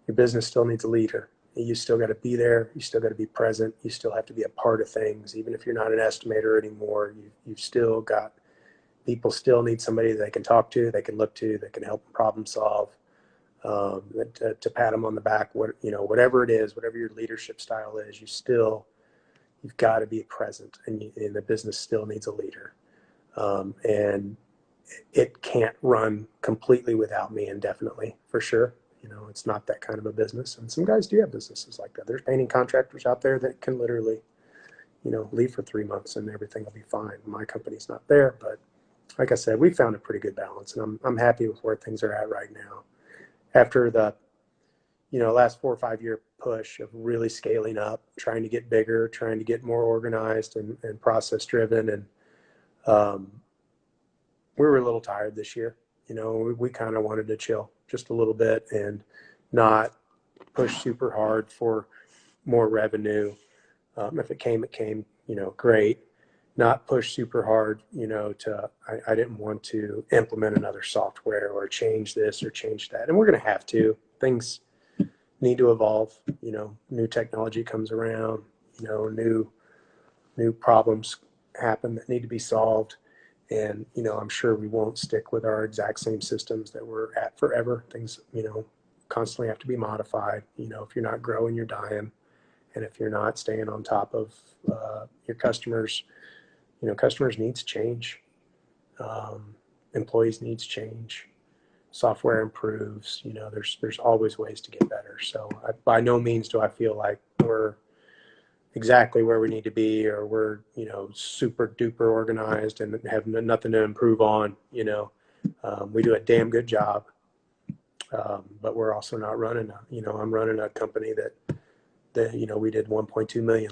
[SPEAKER 2] your business still needs a leader. You still got to be there. You still got to be present. You still have to be a part of things. Even if you're not an estimator anymore, you've still got, people still need somebody that they can talk to, they can look to, that can help them problem solve, to pat them on the back, you know, whatever it is, whatever your leadership style is, you've got to be present, and the business still needs a leader. And it can't run completely without me indefinitely, for sure. You know, it's not that kind of a business. And some guys do have businesses like that. There's painting contractors out there that can literally, you know, leave for 3 months and everything will be fine. My company's not there, but like I said, we found a pretty good balance, and I'm happy with where things are at right now. After the, you know, last 4 or 5 year push of really scaling up, trying to get bigger, trying to get more organized and process driven. And we were a little tired this year. You know, we kind of wanted to chill just a little bit and not push super hard for more revenue. If it came, you know, great. Not push super hard, you know, I didn't want to implement another software or change this or change that. And we're going to have to. Things need to evolve. You know, new technology comes around, you know, new problems happen that need to be solved. And, you know, I'm sure we won't stick with our exact same systems that we're at forever. Things, you know, constantly have to be modified. You know, if you're not growing, you're dying. And if you're not staying on top of your customers, you know, customers needs change. Employees needs change. Software improves. You know, there's always ways to get better. So by no means do I feel like we're exactly where we need to be, or we're, you know, super duper organized and have nothing to improve on. You know, we do a damn good job, but we're also not running you know, I'm running a company that you know, we did 1.2 million